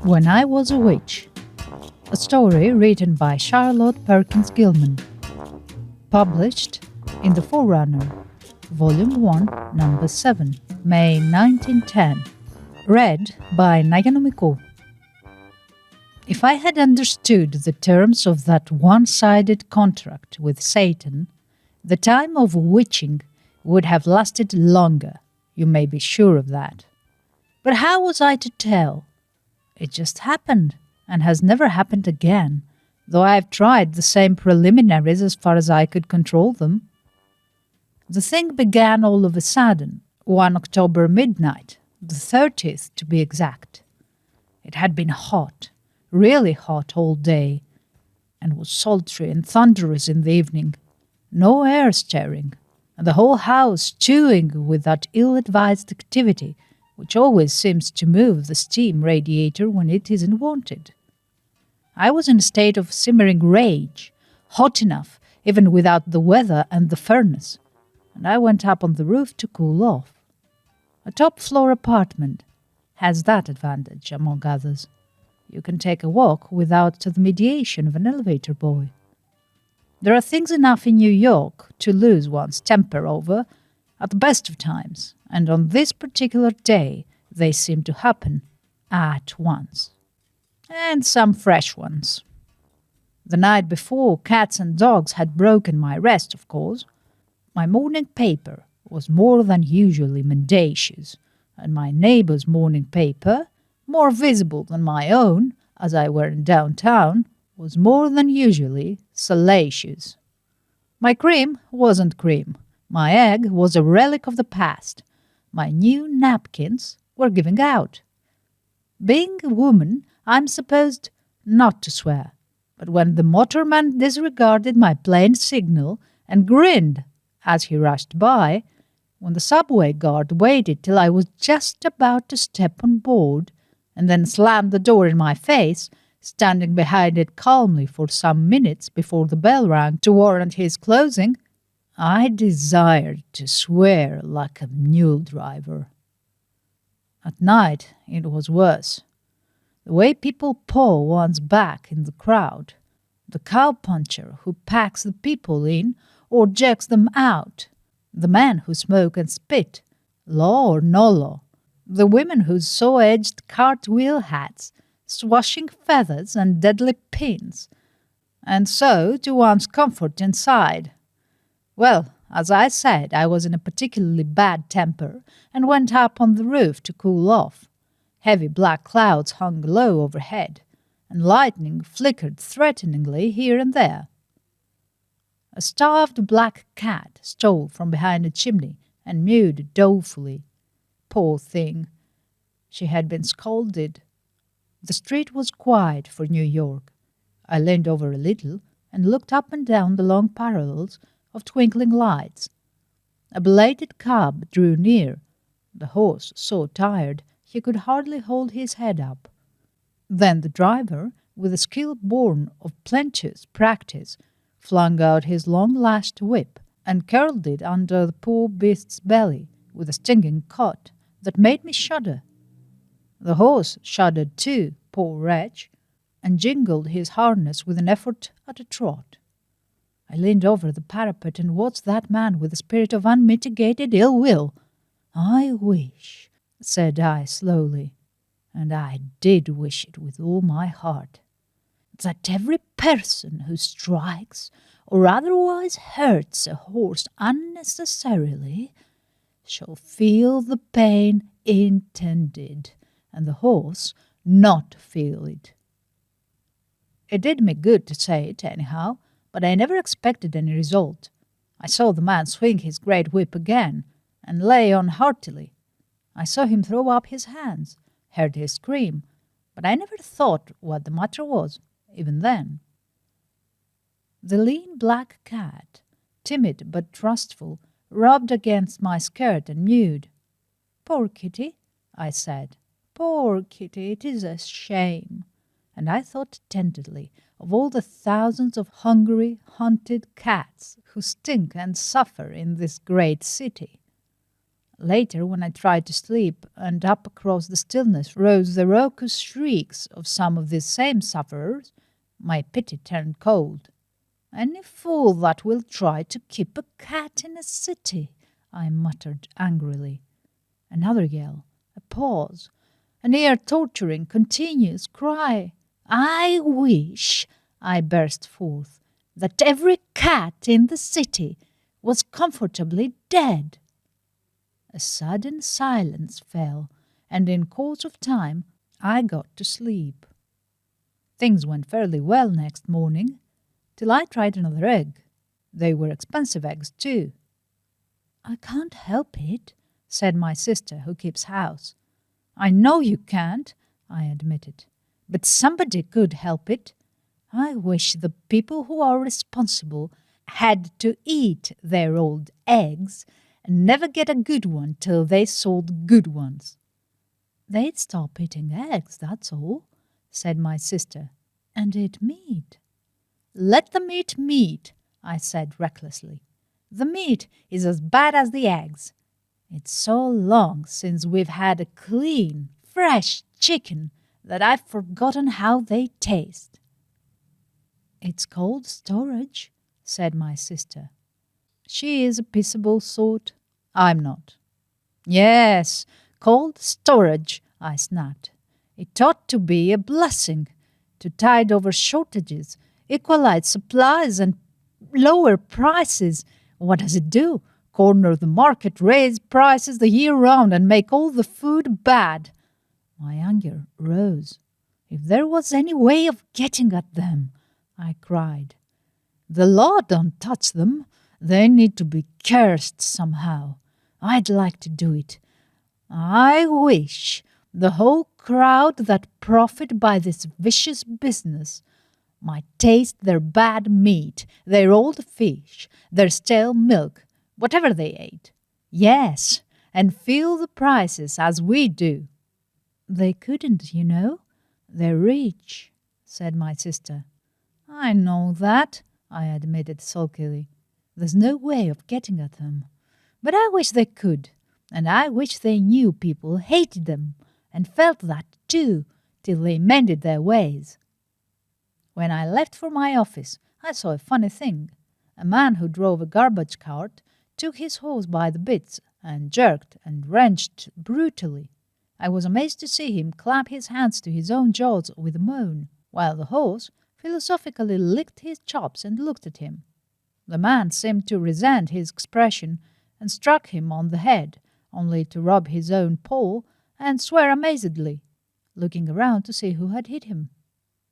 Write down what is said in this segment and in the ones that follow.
When I Was a Witch, a story written by Charlotte Perkins Gilman, published in The Forerunner, Volume 1, Number 7, May 1910, read by Nayanomiko. If I had understood the terms of that one-sided contract with Satan, the time of witching would have lasted longer, you may be sure of that. But how was I to tell? It just happened, and has never happened again, though I have tried the same preliminaries as far as I could control them. The thing began all of a sudden, one October midnight, the 30th to be exact. It had been hot, really hot all day, and was sultry and thunderous in the evening. No air stirring, and the whole house chewing with that ill-advised activity which always seems to move the steam radiator when it isn't wanted. I was in a state of simmering rage, hot enough even without the weather and the furnace, and I went up on the roof to cool off. A top-floor apartment has that advantage, among others. You can take a walk without the mediation of an elevator boy. There are things enough in New York to lose one's temper over at the best of times, and on this particular day they seem to happen at once. And some fresh ones. The night before, cats and dogs had broken my rest, of course. My morning paper was more than usually mendacious, and my neighbor's morning paper, more visible than my own, as I were in downtown, was more than usually salacious. My cream wasn't cream. My egg was a relic of the past. My new napkins were giving out. Being a woman, I'm supposed not to swear, but when the motorman disregarded my plain signal and grinned as he rushed by, when the subway guard waited till I was just about to step on board, and then slammed the door in my face, standing behind it calmly for some minutes before the bell rang to warrant his closing, I desired to swear like a mule driver. At night it was worse. The way people paw one's back in the crowd, the cowpuncher who packs the people in or jerks them out, the men who smoke and spit, law or no law, the women whose saw-edged cartwheel hats, swashing feathers and deadly pins, and so to one's comfort inside. Well, as I said, I was in a particularly bad temper and went up on the roof to cool off. Heavy black clouds hung low overhead, and lightning flickered threateningly here and there. A starved black cat stole from behind a chimney and mewed dolefully. Poor thing! She had been scalded. The street was quiet for New York. I leaned over a little and looked up and down the long parallels of twinkling lights. A belated cab drew near. The horse so tired he could hardly hold his head up. Then the driver, with a skill born of plenteous practice, flung out his long-lashed whip and curled it under the poor beast's belly with a stinging cut that made me shudder. The horse shuddered too, poor wretch, and jingled his harness with an effort at a trot. I leaned over the parapet and watched that man with a spirit of unmitigated ill will. I wish, said I slowly, and I did wish it with all my heart, that every person who strikes or otherwise hurts a horse unnecessarily shall feel the pain intended, and the horse not feel it. It did me good to say it, anyhow, but I never expected any result. I saw the man swing his great whip again, and lay on heartily. I saw him throw up his hands, heard his scream, but I never thought what the matter was, even then. The lean black cat, timid but trustful, rubbed against my skirt and mewed. "Poor kitty," I said. "Poor kitty, it is a shame." And I thought tenderly of all the thousands of hungry, hunted cats who stink and suffer in this great city. Later, when I tried to sleep, and up across the stillness rose the raucous shrieks of some of these same sufferers, my pity turned cold. "Any fool that will try to keep a cat in a city," I muttered angrily. Another yell, a pause, an ear-torturing, continuous cry. "I wish," I burst forth, "that every cat in the city was comfortably dead." A sudden silence fell, and in course of time I got to sleep. Things went fairly well next morning, till I tried another egg. They were expensive eggs, too. "I can't help it," said my sister, who keeps house. "I know you can't," I admitted, "but somebody could help it. I wish the people who are responsible had to eat their old eggs and never get a good one till they sold good ones." "They'd stop eating eggs, that's all," said my sister, "and eat meat." "Let them eat meat," I said recklessly. "The meat is as bad as the eggs. It's so long since we've had a clean, fresh chicken that I've forgotten how they taste." "It's cold storage," said my sister. She is a peaceable sort. I'm not. "Yes, cold storage," I snapped. "It ought to be a blessing to tide over shortages, equalize supplies, and lower prices. What does it do? Corner the market, raise prices the year round, and make all the food bad." My anger rose. "If there was any way of getting at them," I cried. "The law don't touch them. They need to be cursed somehow. I'd like to do it. I wish the whole crowd that profit by this vicious business might taste their bad meat, their old fish, their stale milk, whatever they ate. Yes, and feel the prices as we do." "They couldn't, you know. They're rich," said my sister. "I know that," I admitted sulkily. "There's no way of getting at them. But I wish they could, and I wish they knew people hated them, and felt that too, till they mended their ways." When I left for my office, I saw a funny thing. A man who drove a garbage cart took his horse by the bits and jerked and wrenched brutally. I was amazed to see him clap his hands to his own jaws with a moan, while the horse philosophically licked his chops and looked at him. The man seemed to resent his expression and struck him on the head, only to rub his own paw and swear amazedly, looking around to see who had hit him.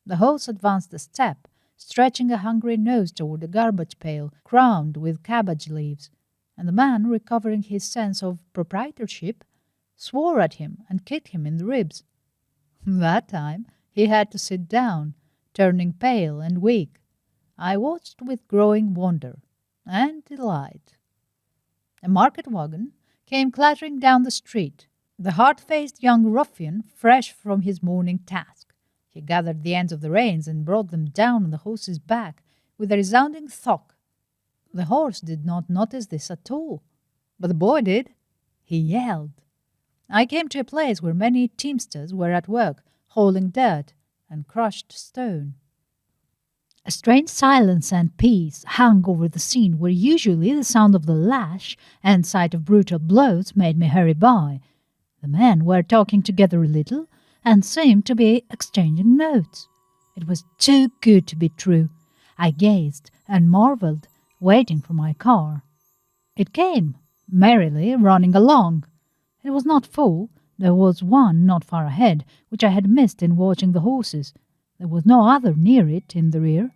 The horse advanced a step, stretching a hungry nose toward a garbage pail crowned with cabbage leaves, and the man, recovering his sense of proprietorship, swore at him and kicked him in the ribs. That time he had to sit down, turning pale and weak. I watched with growing wonder and delight. A market wagon came clattering down the street, the hard-faced young ruffian fresh from his morning task. He gathered the ends of the reins and brought them down on the horse's back with a resounding thwack. The horse did not notice this at all, but the boy did. He yelled. I came to a place where many teamsters were at work, hauling dirt and crushed stone. A strange silence and peace hung over the scene where usually the sound of the lash and sight of brutal blows made me hurry by. The men were talking together a little and seemed to be exchanging notes. It was too good to be true. I gazed and marveled, waiting for my car. It came, merrily running along. It was not full. There was one not far ahead, which I had missed in watching the horses. There was no other near it in the rear.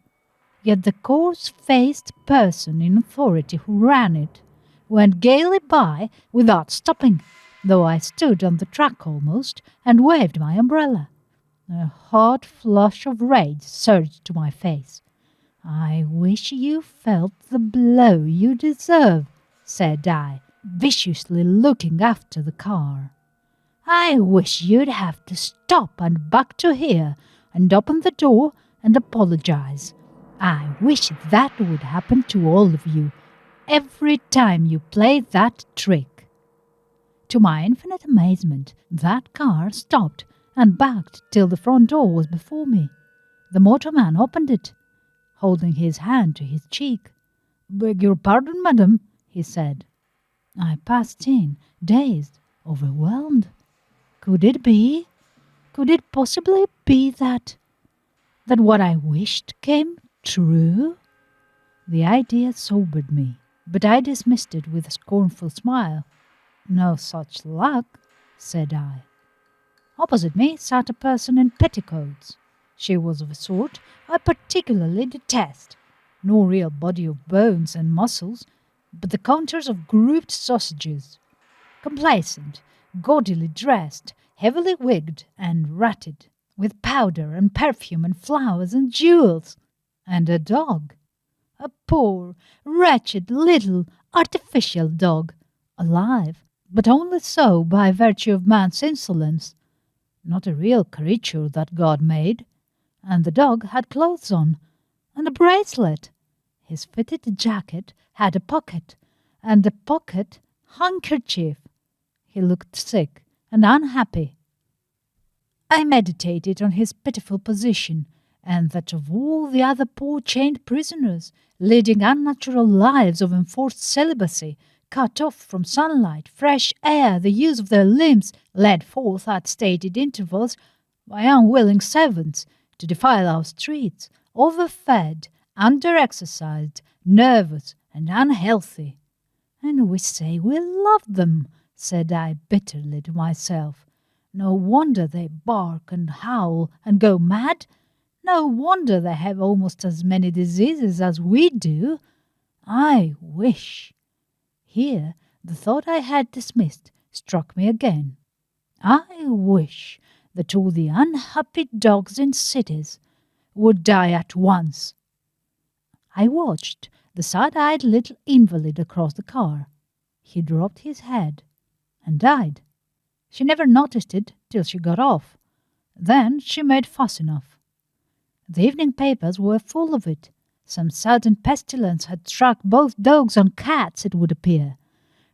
Yet the coarse-faced person in authority who ran it went gaily by without stopping, though I stood on the track almost and waved my umbrella. A hot flush of rage surged to my face. "I wish you felt the blow you deserve," said I, viciously looking after the car. "I wish you'd have to stop and back to here and open the door and apologize. I wish that would happen to all of you, every time you play that trick." To my infinite amazement, that car stopped and backed till the front door was before me. The motorman opened it, holding his hand to his cheek. "Beg your pardon, madam," he said. I passed in, dazed, overwhelmed. Could it be? Could it possibly be that what I wished came true? The idea sobered me, but I dismissed it with a scornful smile. "No such luck," said I. Opposite me sat a person in petticoats. She was of a sort I particularly detest. No real body of bones and muscles, but the contours of grouped sausages. Complacent, gaudily dressed, heavily wigged and ratted, with powder and perfume and flowers and jewels. And a dog. A poor, wretched, little, artificial dog, alive, but only so by virtue of man's insolence. Not a real creature that God made. And the dog had clothes on, and a bracelet. His fitted jacket had a pocket, and the pocket handkerchief. He looked sick and unhappy. I meditated on his pitiful position, and that of all the other poor chained prisoners, leading unnatural lives of enforced celibacy, cut off from sunlight, fresh air, the use of their limbs, led forth at stated intervals by unwilling servants to defile our streets, overfed, under-exercised, nervous, and unhealthy. "And we say we love them," said I bitterly to myself. "No wonder they bark and howl and go mad. No wonder they have almost as many diseases as we do. I wish—" Here the thought I had dismissed struck me again. I wish that all the unhappy dogs in cities would die at once. I watched the sad-eyed little invalid across the car. He dropped his head and died. She never noticed it till she got off. Then she made fuss enough. The evening papers were full of it. Some sudden pestilence had struck both dogs and cats, it would appear.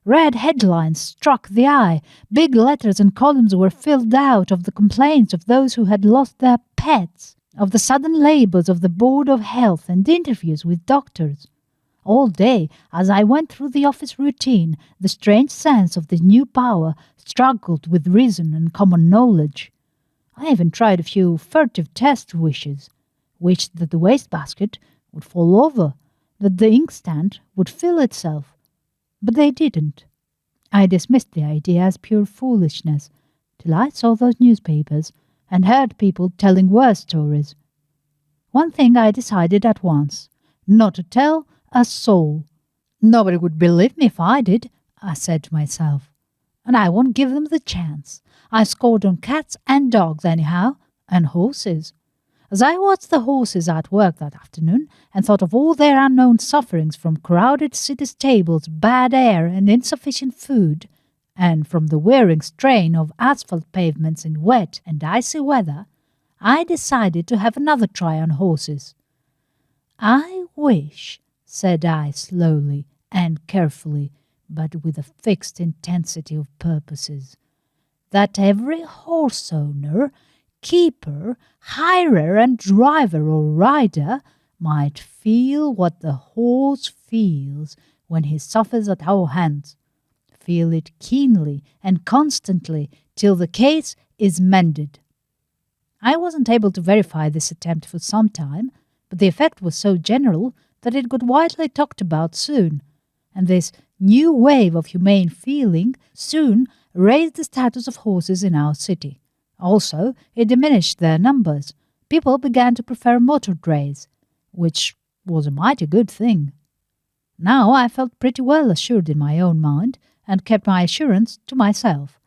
Red headlines struck the eye. Big letters and columns were filled out of the complaints of those who had lost their pets, of the sudden labours of the Board of Health and interviews with doctors. All day, as I went through the office routine, the strange sense of this new power struggled with reason and common knowledge. I even tried a few furtive test wishes. Wished that the wastebasket would fall over, that the inkstand would fill itself. But they didn't. I dismissed the idea as pure foolishness, till I saw those newspapers and heard people telling worse stories. One thing I decided at once, not to tell a soul. "Nobody would believe me if I did," I said to myself, "and I won't give them the chance. I scored on cats and dogs anyhow, and horses." As I watched the horses at work that afternoon and thought of all their unknown sufferings from crowded city stables, bad air, and insufficient food, and from the wearing strain of asphalt pavements in wet and icy weather, I decided to have another try on horses. "I wish," said I slowly and carefully, but with a fixed intensity of purposes, "that every horse owner, keeper, hirer, and driver or rider might feel what the horse feels when he suffers at our hands, feel it keenly and constantly till the case is mended." I wasn't able to verify this attempt for some time, but the effect was so general that it got widely talked about soon, and this new wave of humane feeling soon raised the status of horses in our city. Also, it diminished their numbers. People began to prefer motor drays, which was a mighty good thing. Now I felt pretty well assured in my own mind, and kept my assurance to myself.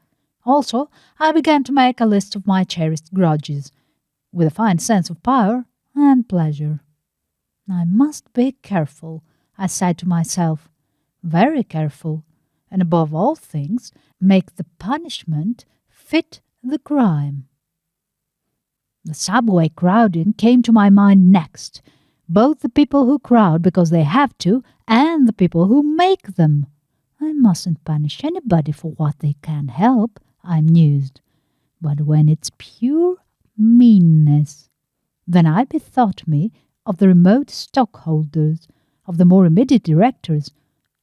Also, I began to make a list of my cherished grudges, with a fine sense of power and pleasure. "I must be careful," I said to myself, "very careful, and above all things, make the punishment fit the crime." The subway crowding came to my mind next, both the people who crowd because they have to and the people who make them. I mustn't punish anybody for what they can't help, I mused. But when it's pure meanness, then I bethought me of the remote stockholders, of the more immediate directors,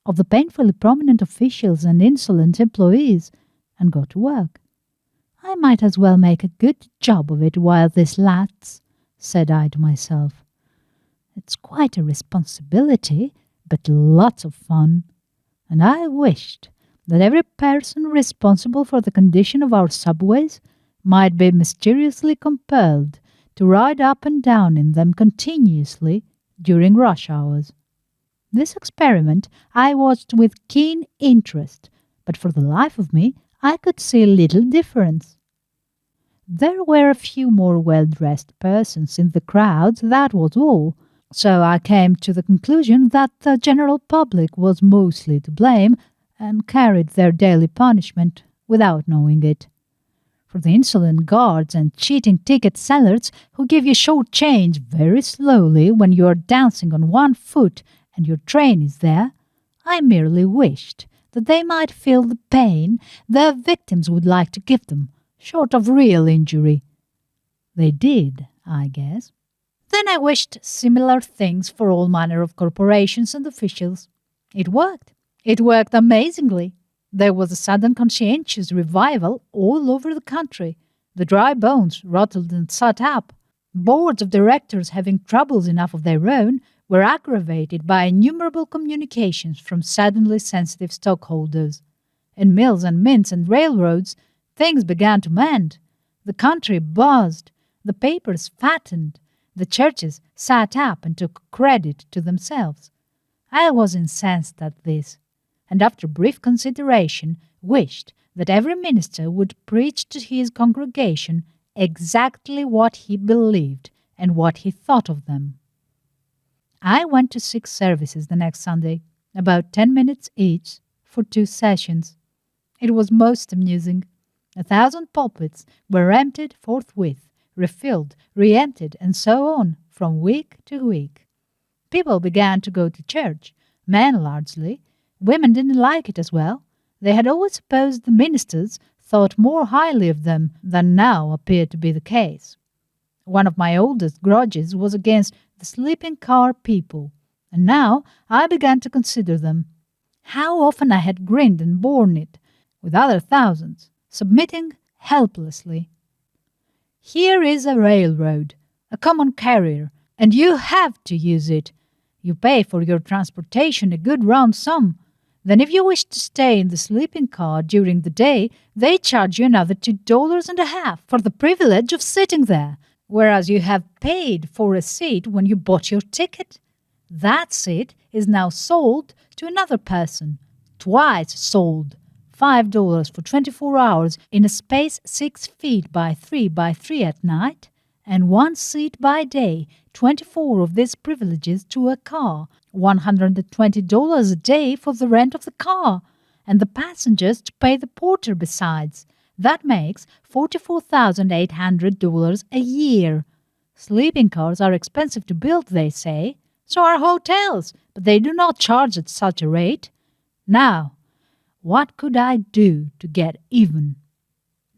of the painfully prominent officials and insolent employees, and got to work. I might as well make a good job of it while this lasts, said I to myself. It's quite a responsibility, but lots of fun. And I wished that every person responsible for the condition of our subways might be mysteriously compelled to ride up and down in them continuously during rush hours. This experiment I watched with keen interest, but for the life of me I could see little difference. There were a few more well-dressed persons in the crowds, that was all, so I came to the conclusion that the general public was mostly to blame and carried their daily punishment without knowing it. For the insolent guards and cheating ticket sellers who give you short change very slowly when you are dancing on one foot and your train is there, I merely wished that they might feel the pain their victims would like to give them, short of real injury. They did, I guess. Then I wished similar things for all manner of corporations and officials. It worked. It worked amazingly. There was a sudden conscientious revival all over the country. The dry bones rattled and sat up. Boards of directors having troubles enough of their own were aggravated by innumerable communications from suddenly sensitive stockholders. In mills and mints and railroads, things began to mend. The country buzzed. The papers fattened. The churches sat up and took credit to themselves. I was incensed at this, and after brief consideration wished that every minister would preach to his congregation exactly what he believed and what he thought of them. I went to 6 services the next Sunday, about 10 minutes each, for 2 sessions. It was most amusing. 1,000 pulpits were emptied forthwith, refilled, re-emptied, and so on, from week to week. People began to go to church, men largely. Women didn't like it as well. They had always supposed the ministers thought more highly of them than now appeared to be the case. One of my oldest grudges was against the sleeping car people, and now I began to consider them. How often I had grinned and borne it, with other thousands, submitting helplessly. Here is a railroad, a common carrier, and you have to use it. You pay for your transportation a good round sum. Then if you wish to stay in the sleeping car during the day, they charge you another $2.50 for the privilege of sitting there, whereas you have paid for a seat when you bought your ticket. That seat is now sold to another person, twice sold. $5 for 24 hours in a space 6 feet by 3 by 3 at night, and 1 seat by day, 24 of these privileges to a car, $120 a day for the rent of the car, and the passengers to pay the porter besides. That makes $44,800 a year. Sleeping cars are expensive to build, they say. So are hotels, but they do not charge at such a rate. Now, what could I do to get even?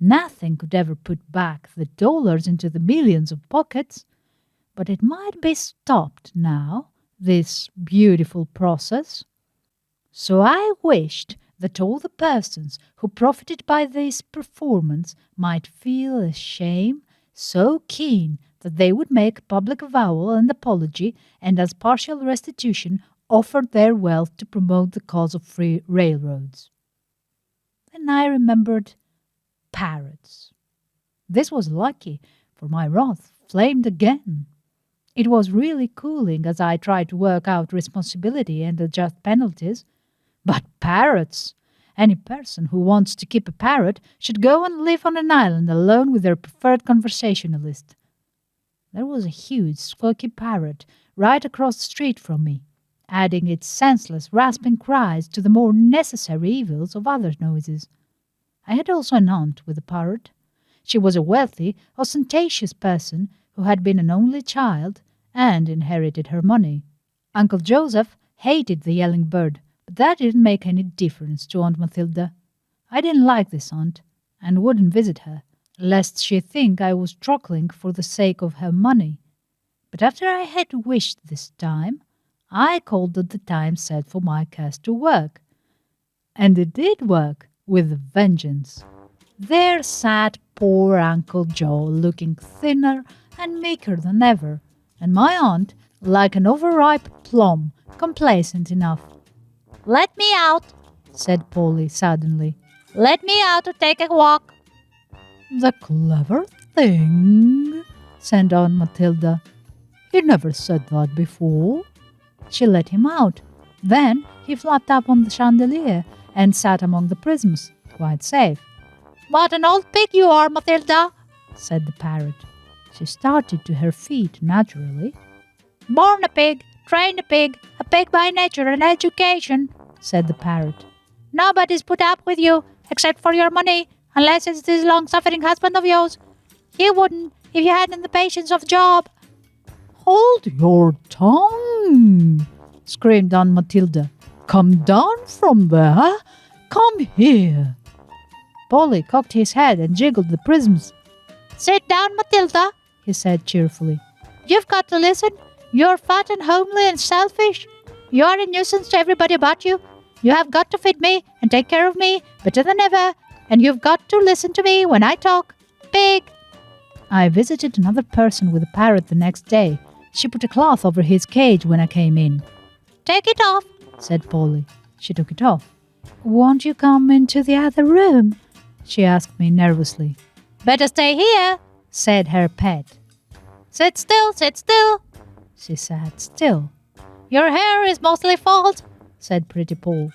Nothing could ever put back the dollars into the millions of pockets, but it might be stopped now, this beautiful process. So I wished that all the persons who profited by this performance might feel a shame so keen that they would make public avowal and apology, and as partial restitution offer their wealth to promote the cause of free railroads. Then I remembered parrots. This was lucky, for my wrath flamed again. It was really cooling as I tried to work out responsibility and adjust penalties. But parrots! Any person who wants to keep a parrot should go and live on an island alone with their preferred conversationalist. There was a huge, squawky parrot right across the street from me, adding its senseless, rasping cries to the more necessary evils of other noises. I had also an aunt with a parrot. She was a wealthy, ostentatious person who had been an only child and inherited her money. Uncle Joseph hated the yelling bird, But that didn't make any difference to Aunt Matilda. I didn't like this aunt, and wouldn't visit her, lest she think I was truckling for the sake of her money. But after I had wished this time, I called at the time set for my curse to work. And it did work, with a vengeance. There sat poor Uncle Joe, looking thinner and meeker than ever, and my aunt, like an overripe plum, complacent enough. "Let me out," said Polly suddenly. "Let me out to take a walk." "The clever thing," said Aunt Matilda. "He never said that before." She let him out. Then he flapped up on the chandelier and sat among the prisms, quite safe. "What an old pig you are, Matilda," said the parrot. She started to her feet naturally. "Born a pig, trained a pig by nature and education," said the parrot. "Nobody's put up with you, except for your money, unless it's this long-suffering husband of yours. He wouldn't if you hadn't the patience of Job." "Hold your tongue!" screamed Aunt Matilda. "Come down from there! Come here!" Polly cocked his head and jiggled the prisms. "Sit down, Matilda," he said cheerfully. "You've got to listen. You're fat and homely and selfish. You're a nuisance to everybody about you. You have got to feed me and take care of me better than ever, and you've got to listen to me when I talk. Pig!" I visited another person with a parrot the next day. She put a cloth over his cage when I came in. "Take it off," said Polly. She took it off. "Won't you come into the other room?" she asked me nervously. "Better stay here," said her pet. Sit still," she sat still. "Your hair is mostly fault," said Pretty Paul.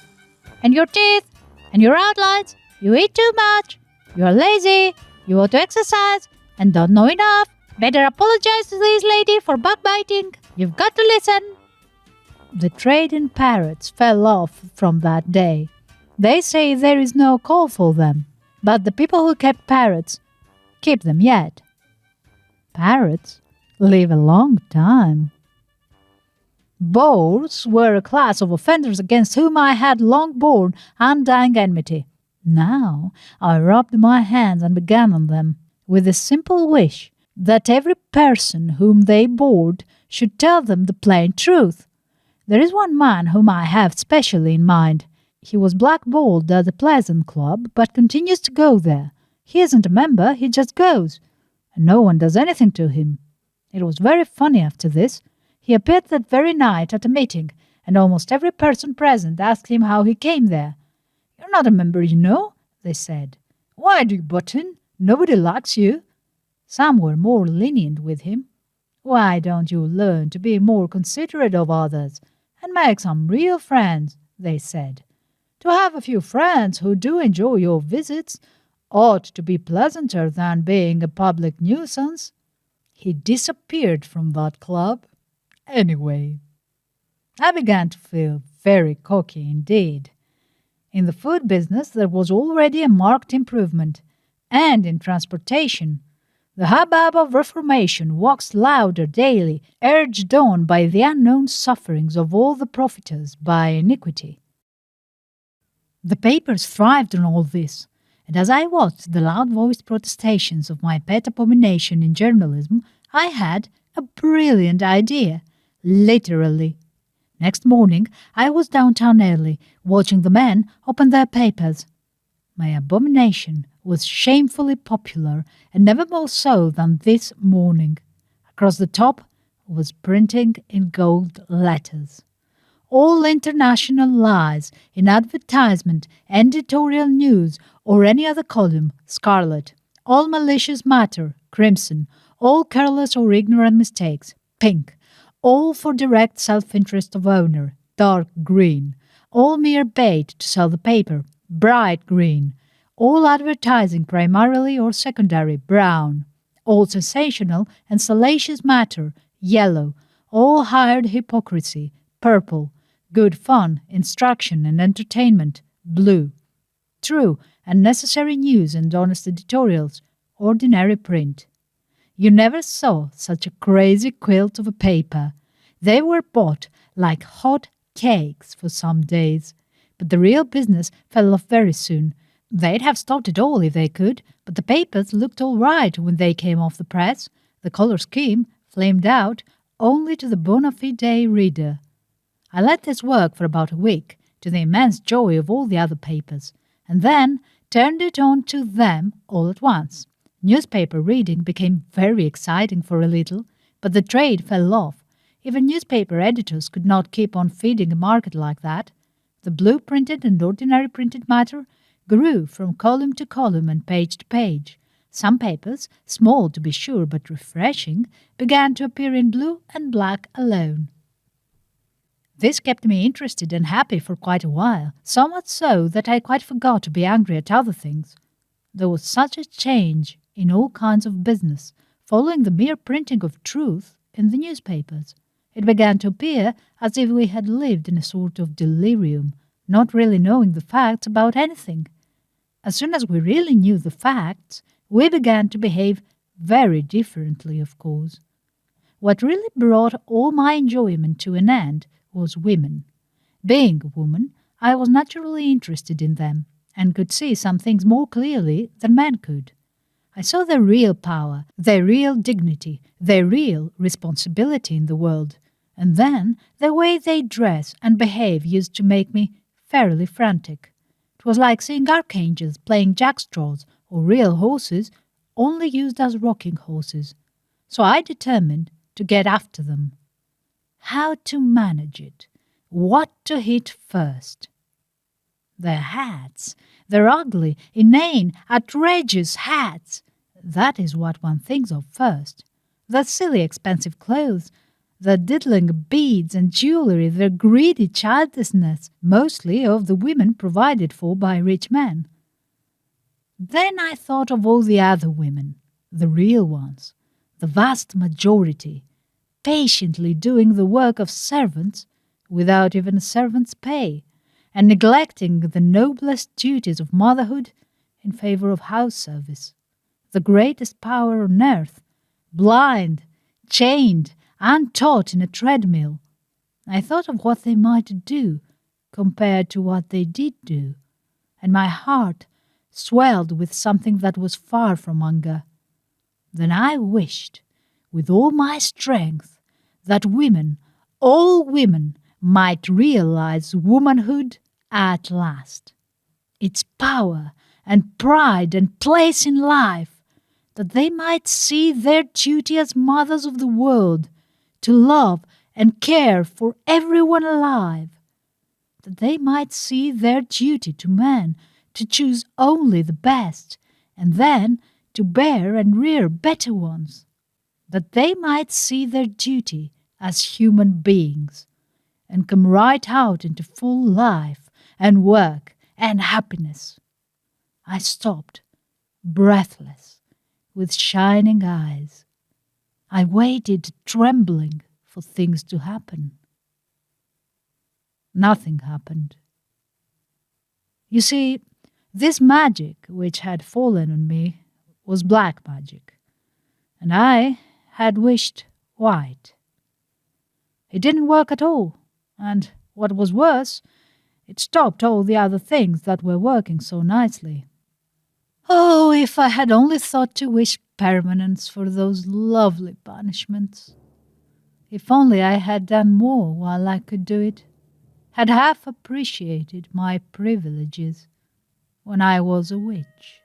"And your teeth, and your outlines. You eat too much. You're lazy. You ought to exercise, and don't know enough. Better apologize to this lady for backbiting. You've got to listen." The trade in parrots fell off from that day. They say there is no call for them, but the people who kept parrots keep them yet. Parrots live a long time. Boars were a class of offenders against whom I had long borne undying enmity. Now I rubbed my hands and began on them, with a simple wish that every person whom they bored should tell them the plain truth. There is one man whom I have specially in mind. He was blackballed at the Pleasant Club, but continues to go there. He isn't a member, he just goes, and no one does anything to him. It was very funny after this. He appeared that very night at a meeting, and almost every person present asked him how he came there. "You're not a member, you know," they said. "Why do you butt in? Nobody likes you." Some were more lenient with him. "Why don't you learn to be more considerate of others, and make some real friends?" they said. "To have a few friends who do enjoy your visits ought to be pleasanter than being a public nuisance." He disappeared from that club. Anyway, I began to feel very cocky indeed. In the food business there was already a marked improvement, and in transportation. The hubbub of reformation waxed louder daily, urged on by the unknown sufferings of all the profiters by iniquity. The papers thrived on all this, and as I watched the loud-voiced protestations of my pet abomination in journalism, I had a brilliant idea, literally. Next morning I was downtown early, watching the men open their papers. My abomination was shamefully popular, and never more so than this morning. Across the top was printing in gold letters: "All international lies in advertisement, editorial news, or any other column, scarlet. All malicious matter, crimson. All careless or ignorant mistakes, pink. All for direct self-interest of owner, dark green. All mere bait to sell the paper, bright green. All advertising primarily or secondary, brown. All sensational and salacious matter, yellow. All hired hypocrisy, purple. Good fun, instruction, and entertainment, blue. True and necessary news and honest editorials, ordinary print." You never saw such a crazy quilt of a paper. They were bought like hot cakes for some days. But the real business fell off very soon. They'd have stopped it all if they could, but the papers looked all right when they came off the press. The colour scheme flamed out only to the bona fide reader. I let this work for about a week, to the immense joy of all the other papers, and then turned it on to them all at once. Newspaper reading became very exciting for a little, but the trade fell off. Even newspaper editors could not keep on feeding a market like that. The blue-printed and ordinary printed matter grew from column to column and page to page. Some papers, small to be sure but refreshing, began to appear in blue and black alone. This kept me interested and happy for quite a while, so much so that I quite forgot to be angry at other things. There was such a change in all kinds of business, following the mere printing of truth in the newspapers. It began to appear as if we had lived in a sort of delirium, not really knowing the facts about anything. As soon as we really knew the facts, we began to behave very differently, of course. What really brought all my enjoyment to an end was women. Being a woman, I was naturally interested in them, and could see some things more clearly than men could. I saw their real power, their real dignity, their real responsibility in the world, and then the way they dress and behave used to make me fairly frantic. It was like seeing archangels playing jackstraws or real horses only used as rocking horses. So I determined to get after them. How to manage it? What to hit first? Their hats, their ugly, inane, outrageous hats. That is what one thinks of first. Their silly expensive clothes, their diddling beads and jewellery, their greedy childishness, mostly of the women provided for by rich men. Then I thought of all the other women, the real ones, the vast majority, patiently doing the work of servants without even a servant's pay, and neglecting the noblest duties of motherhood in favour of house service. The greatest power on earth, blind, chained, untaught in a treadmill. I thought of what they might do compared to what they did do, and my heart swelled with something that was far from anger. Then I wished, with all my strength, that women, all women, might realize womanhood at last, its power and pride and place in life, that they might see their duty as mothers of the world to love and care for everyone alive, that they might see their duty to men to choose only the best, and then to bear and rear better ones, that they might see their duty as human beings, and come right out into full life and work and happiness. I stopped, breathless, with shining eyes. I waited, trembling, for things to happen. Nothing happened. You see, this magic which had fallen on me was black magic, and I had wished white. It didn't work at all, and what was worse, it stopped all the other things that were working so nicely. Oh, if I had only thought to wish permanence for those lovely punishments. If only I had done more while I could do it, had half appreciated my privileges when I was a witch.